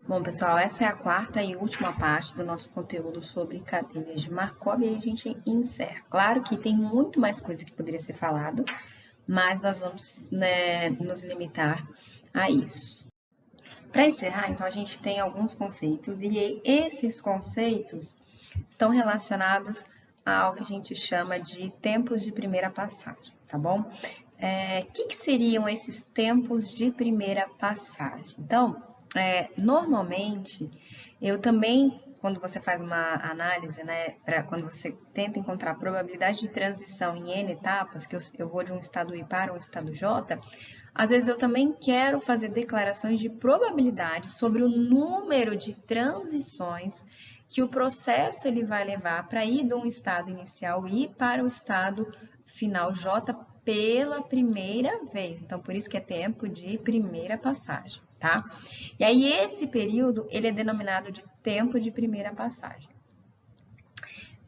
Bom, pessoal, essa é a quarta e última parte do nosso conteúdo sobre cadeias de Markov e aí a gente encerra. Claro que tem muito mais coisa que poderia ser falado, mas nós vamos, nos limitar a isso. Para encerrar, então, a gente tem alguns conceitos e esses conceitos estão relacionados ao que a gente chama de tempos de primeira passagem, tá bom? Que seriam esses tempos de primeira passagem? Então, normalmente, eu também, quando você faz uma análise, né, quando você tenta encontrar a probabilidade de transição em N etapas, que eu vou de um estado I para um estado J, às vezes eu também quero fazer declarações de probabilidade sobre o número de transições que o processo ele vai levar para ir de um estado inicial I para o estado final J pela primeira vez. Então, por isso que é tempo de primeira passagem, tá? E aí, esse período, ele é denominado de tempo de primeira passagem.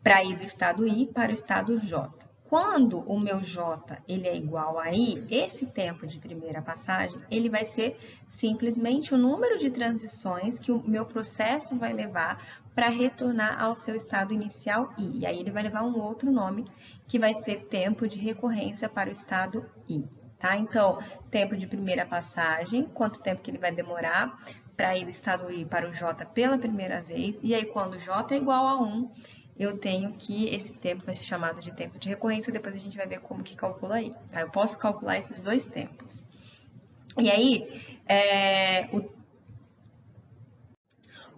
Para ir do estado I para o estado J. Quando o meu J ele é igual a I, esse tempo de primeira passagem, ele vai ser simplesmente o número de transições que o meu processo vai levar para retornar ao seu estado inicial I. E aí ele vai levar um outro nome, que vai ser tempo de recorrência para o estado I. Tá? Então, tempo de primeira passagem, quanto tempo que ele vai demorar para ir do estado I para o J pela primeira vez. E aí, quando o J é igual a 1, eu tenho que esse tempo vai ser chamado de tempo de recorrência, depois a gente vai ver como que calcula aí, tá? Eu posso calcular esses dois tempos. E aí,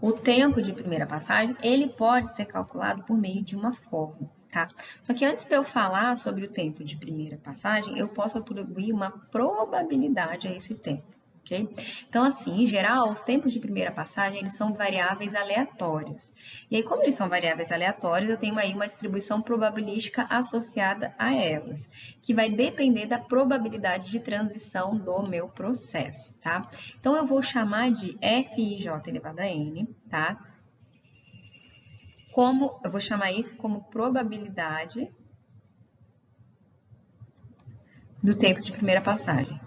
o tempo de primeira passagem, ele pode ser calculado por meio de uma fórmula, tá? Só que antes de eu falar sobre o tempo de primeira passagem, eu posso atribuir uma probabilidade a esse tempo. Okay? Então, assim, em geral, os tempos de primeira passagem, eles são variáveis aleatórios. E aí, como eles são variáveis aleatórios, eu tenho aí uma distribuição probabilística associada a elas, que vai depender da probabilidade de transição do meu processo, tá? Então, eu vou chamar de Fij elevado a N, tá? Eu vou chamar isso como probabilidade do tempo de primeira passagem.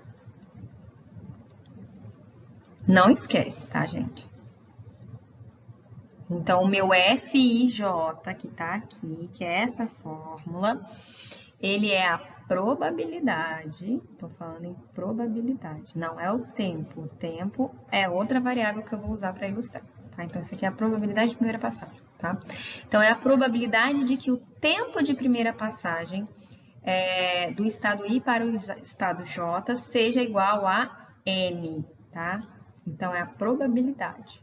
Não esquece, tá, gente? Então, o meu Fij, que tá aqui, que é essa fórmula, ele é a probabilidade, tô falando em probabilidade, não é o tempo. O tempo é outra variável que eu vou usar para ilustrar, tá? Então, isso aqui é a probabilidade de primeira passagem, tá? Então, é a probabilidade de que o tempo de primeira passagem do estado I para o estado J seja igual a N, tá? Então, é a probabilidade.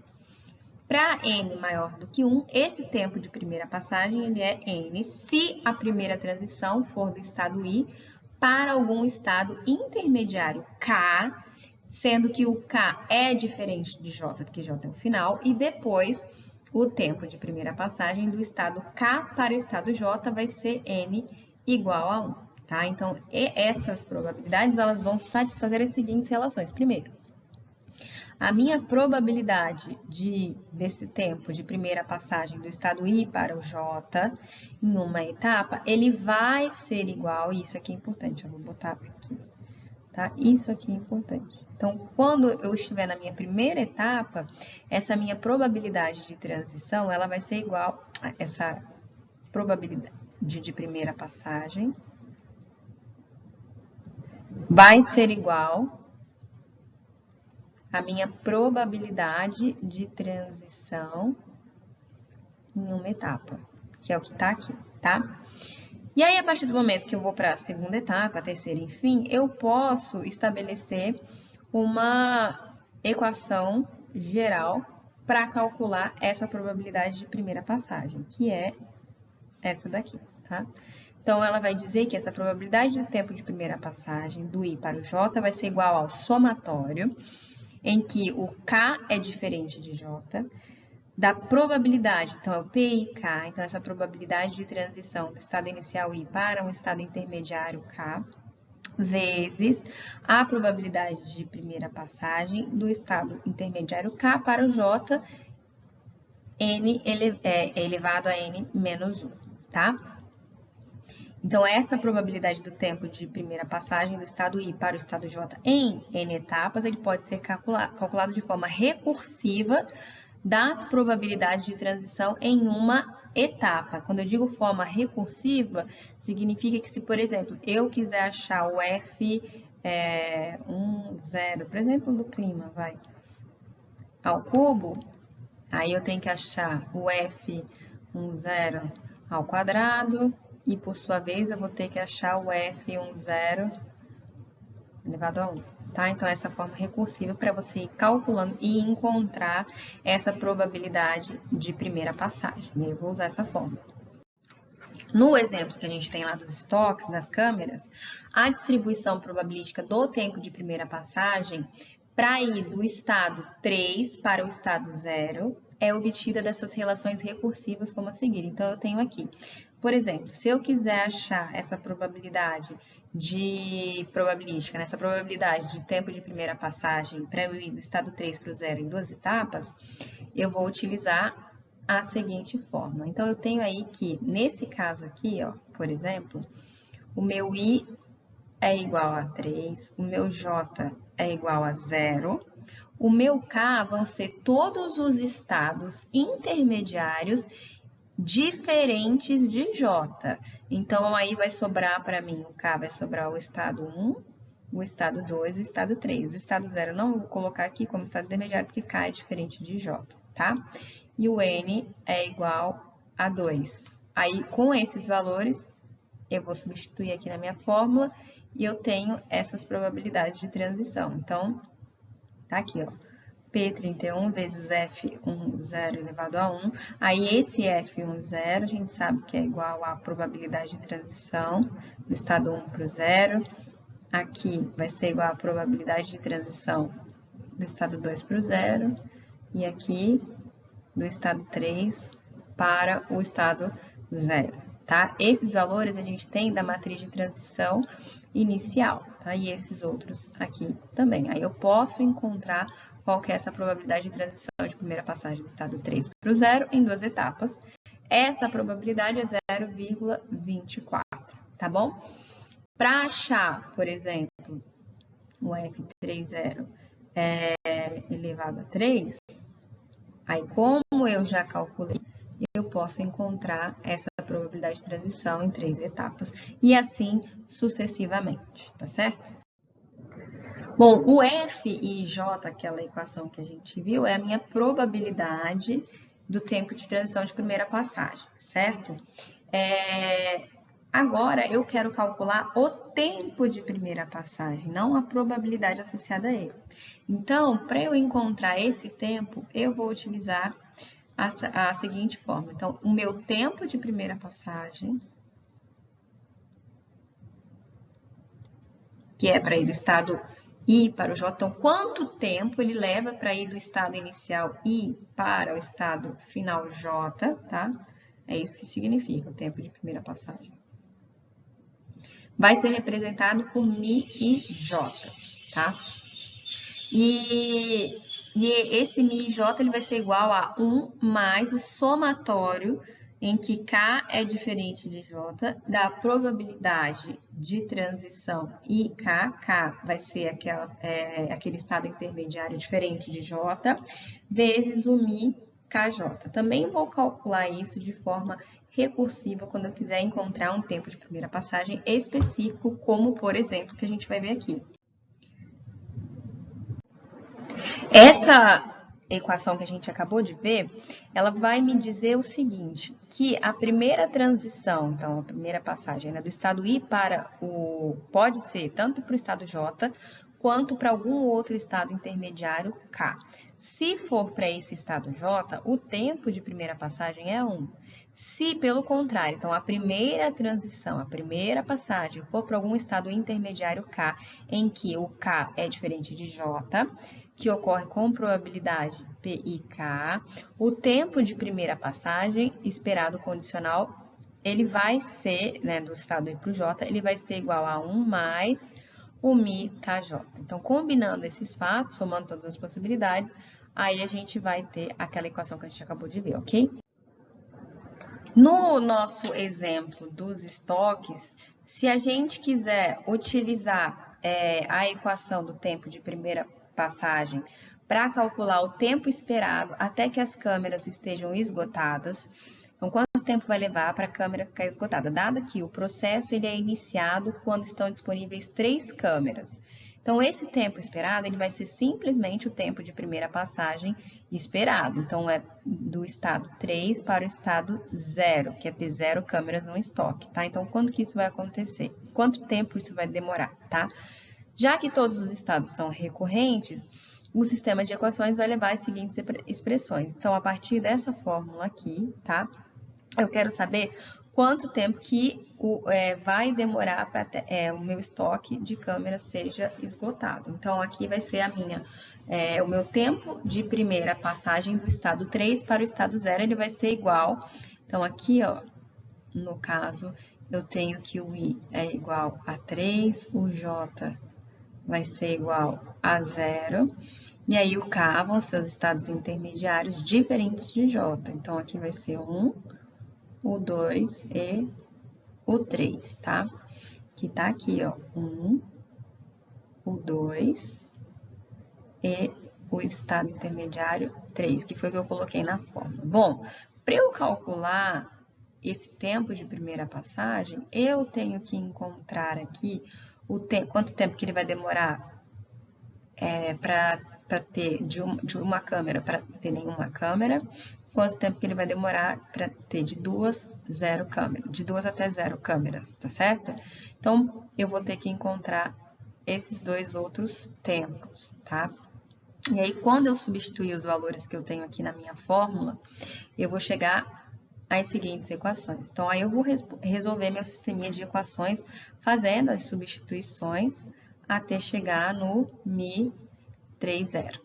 Para n maior do que 1, esse tempo de primeira passagem ele é n se a primeira transição for do estado I para algum estado intermediário K, sendo que o K é diferente de J, porque J é o final, e depois o tempo de primeira passagem do estado K para o estado J vai ser n igual a 1. Tá? Então, essas probabilidades elas vão satisfazer as seguintes relações. Primeiro, a minha probabilidade desse tempo de primeira passagem do estado I para o J em uma etapa, ele vai ser igual, e isso aqui é importante, eu vou botar aqui, tá? Isso aqui é importante. Então, quando eu estiver na minha primeira etapa, essa minha probabilidade de transição, ela vai ser igual a essa probabilidade de primeira passagem, vai ser igual a minha probabilidade de transição em uma etapa, que é o que está aqui, tá? E aí, a partir do momento que eu vou para a segunda etapa, a terceira, enfim, eu posso estabelecer uma equação geral para calcular essa probabilidade de primeira passagem, que é essa daqui, tá? Então, ela vai dizer que essa probabilidade de tempo de primeira passagem do I para o J vai ser igual ao somatório em que o K é diferente de J, da probabilidade, então é o P e K, então essa probabilidade de transição do estado inicial I para um estado intermediário K, vezes a probabilidade de primeira passagem do estado intermediário K para o J, N elevado a N menos 1, tá? Então, essa probabilidade do tempo de primeira passagem do estado I para o estado J em N etapas, ele pode ser calculado de forma recursiva das probabilidades de transição em uma etapa. Quando eu digo forma recursiva, significa que se, por exemplo, eu quiser achar o F10, por exemplo, do clima, ao cubo, aí eu tenho que achar o F10 ao quadrado, e por sua vez eu vou ter que achar o F10 elevado a 1. Tá? Então, essa forma recursiva para você ir calculando e encontrar essa probabilidade de primeira passagem. Eu vou usar essa forma. No exemplo que a gente tem lá dos estoques, das câmeras, a distribuição probabilística do tempo de primeira passagem para ir do estado 3 para o estado 0 é obtida dessas relações recursivas como a seguir. Então, eu tenho aqui, por exemplo, se eu quiser achar essa probabilidade probabilística, essa probabilidade de tempo de primeira passagem para eu ir do estado 3 para o 0 em 2 etapas, eu vou utilizar a seguinte forma. Então, eu tenho aí que, nesse caso aqui, ó, por exemplo, o meu I é igual a 3, o meu J é igual a 0, o meu K vão ser todos os estados intermediários diferentes de J. Então, aí vai sobrar para mim, o K vai sobrar o estado 1, o estado 2 e o estado 3. O estado 0 eu não vou colocar aqui como estado intermediário, porque K é diferente de J, tá? E o N é igual a 2. Aí, com esses valores, eu vou substituir aqui na minha fórmula e eu tenho essas probabilidades de transição. Então, tá aqui, ó. P31 vezes F10 elevado a 1. Aí, esse F10, a gente sabe que é igual à probabilidade de transição do estado 1 para o 0. Aqui vai ser igual à probabilidade de transição do estado 2 para o 0. E aqui, do estado 3 para o estado 0, tá? Esses valores a gente tem da matriz de transição inicial, tá? E esses outros aqui também. Aí eu posso encontrar qual que é essa probabilidade de transição de primeira passagem do estado 3 para o 0 em 2 etapas. Essa probabilidade é 0,24, tá bom? Para achar, por exemplo, o F30 elevado a 3, aí, como eu já calculei, eu posso encontrar essa probabilidade de transição em 3 etapas e assim sucessivamente, tá certo? Bom, o F e J, aquela equação que a gente viu, é a minha probabilidade do tempo de transição de primeira passagem, certo? Agora, eu quero calcular o tempo de primeira passagem, não a probabilidade associada a ele. Então, para eu encontrar esse tempo, eu vou utilizar a seguinte forma. Então, o meu tempo de primeira passagem, que é para ir do estado I para o J, então, quanto tempo ele leva para ir do estado inicial I para o estado final J, tá? É isso que significa o tempo de primeira passagem. Vai ser representado por Mi e J, tá? E esse Mi e J ele vai ser igual a 1 mais o somatório em que K é diferente de J, da probabilidade de transição IK, K vai ser aquele estado intermediário diferente de J, vezes o Mi KJ. Também vou calcular isso de forma recursiva quando eu quiser encontrar um tempo de primeira passagem específico, como, por exemplo, que a gente vai ver aqui. Essa equação que a gente acabou de ver, ela vai me dizer o seguinte, que a primeira transição, então a primeira passagem do estado I para pode ser tanto para o estado J, quanto para algum outro estado intermediário K. Se for para esse estado J, o tempo de primeira passagem é 1. Se, pelo contrário, então a primeira transição, a primeira passagem for para algum estado intermediário K, em que o K é diferente de J, que ocorre com probabilidade PIK, o tempo de primeira passagem, esperado condicional, ele vai ser, do estado I para o J, ele vai ser igual a 1 mais o Mi KJ. Então, combinando esses fatos, somando todas as possibilidades, aí a gente vai ter aquela equação que a gente acabou de ver, ok? No nosso exemplo dos estoques, se a gente quiser utilizar a equação do tempo de primeira passagem para calcular o tempo esperado até que as câmeras estejam esgotadas, então quanto tempo vai levar para a câmera ficar esgotada? Dado que o processo ele é iniciado quando estão disponíveis 3 câmeras. Então, esse tempo esperado, ele vai ser simplesmente o tempo de primeira passagem esperado. Então, é do estado 3 para o estado 0, que é ter 0 câmeras no estoque, tá? Então, quando que isso vai acontecer? Quanto tempo isso vai demorar, tá? Já que todos os estados são recorrentes, o sistema de equações vai levar as seguintes expressões. Então, a partir dessa fórmula aqui, tá? Eu quero saber quanto tempo que vai demorar para o meu estoque de câmeras seja esgotado. Então, aqui vai ser o meu tempo de primeira passagem do estado 3 para o estado 0, ele vai ser igual. Então, aqui, ó, no caso, eu tenho que o I é igual a 3, o J vai ser igual a 0, e aí o K vão ser os estados intermediários diferentes de J. Então, aqui vai ser 1, o 2 e o 3, tá? Que tá aqui, ó, 1, o 2 e o estado intermediário 3, que foi o que eu coloquei na fórmula. Bom, para eu calcular esse tempo de primeira passagem, eu tenho que encontrar aqui quanto tempo que ele vai demorar para ter de uma câmera para ter nenhuma câmera, quanto tempo que ele vai demorar para ter de 2 até 0 câmeras, tá certo? Então, eu vou ter que encontrar esses dois outros tempos, tá? E aí, quando eu substituir os valores que eu tenho aqui na minha fórmula, eu vou chegar às seguintes equações. Então, aí eu vou resolver meu sisteminha de equações fazendo as substituições até chegar no Mi 3,0.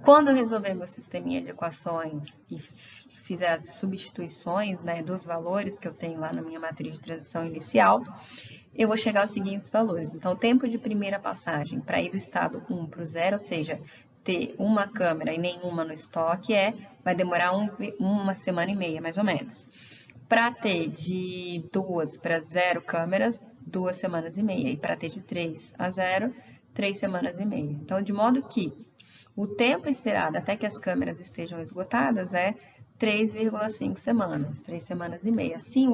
Quando eu resolver meu sisteminha de equações e fizer as substituições, né, dos valores que eu tenho lá na minha matriz de transição inicial, eu vou chegar aos seguintes valores. Então, o tempo de primeira passagem para ir do estado 1 para o 0, ou seja, ter uma câmera e nenhuma no estoque, vai demorar uma semana e meia, mais ou menos. Para ter de 2 para 0 câmeras, 2 semanas e meia. E para ter de 3 a 0, 3 semanas e meia. Então, de modo que o tempo esperado até que as câmeras estejam esgotadas é 3,5 semanas, 3 semanas e meia. Assim,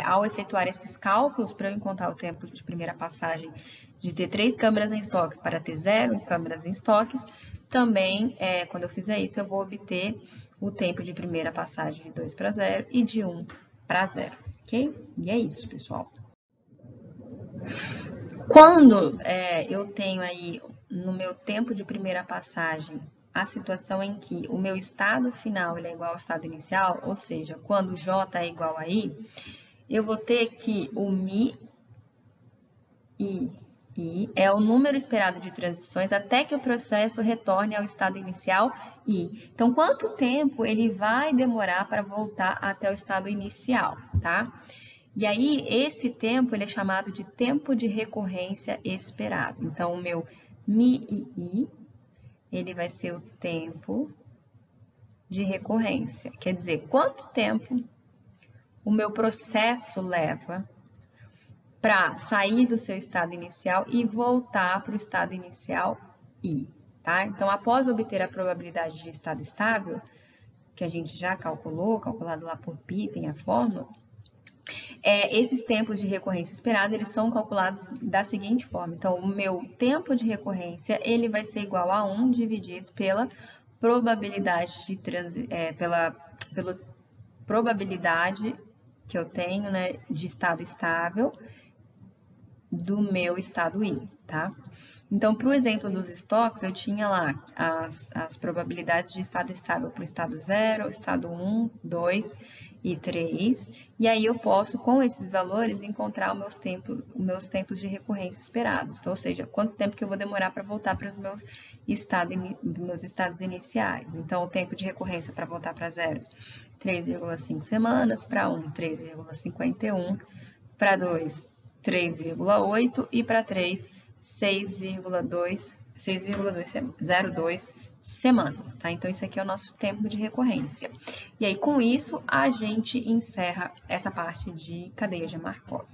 ao efetuar esses cálculos, para eu encontrar o tempo de primeira passagem de ter 3 câmeras em estoque para ter 0 câmeras em estoques, também, quando eu fizer isso, eu vou obter o tempo de primeira passagem de 2 para 0 e de 1 para 0, ok? E é isso, pessoal. Quando eu tenho aí no meu tempo de primeira passagem a situação em que o meu estado final ele é igual ao estado inicial, ou seja, quando J é igual a I, eu vou ter que o Mi I é o número esperado de transições até que o processo retorne ao estado inicial I. Então, quanto tempo ele vai demorar para voltar até o estado inicial, tá? E aí, esse tempo ele é chamado de tempo de recorrência esperado. Então, o meu Mi-I, ele vai ser o tempo de recorrência. Quer dizer, quanto tempo o meu processo leva para sair do seu estado inicial e voltar para o estado inicial I, tá? Então, após obter a probabilidade de estado estável, que a gente já calculado lá por π, tem a fórmula, esses tempos de recorrência esperados, eles são calculados da seguinte forma. Então, o meu tempo de recorrência, ele vai ser igual a 1 dividido pela probabilidade pela probabilidade que eu tenho, né, de estado estável do meu estado I, tá? Então, para o exemplo dos estoques, eu tinha lá as probabilidades de estado estável para o estado 0, estado 1, 2 e 3. E aí eu posso, com esses valores, encontrar os meus tempos de recorrência esperados. Então, ou seja, quanto tempo que eu vou demorar para voltar para os meus estados iniciais. Então, o tempo de recorrência para voltar para 0, 3,5 semanas, para 1, 3,51, para 2, 3,8 e para 3, 6,02 semanas, tá? Então, isso aqui é o nosso tempo de recorrência. E aí, com isso, a gente encerra essa parte de cadeia de Markov.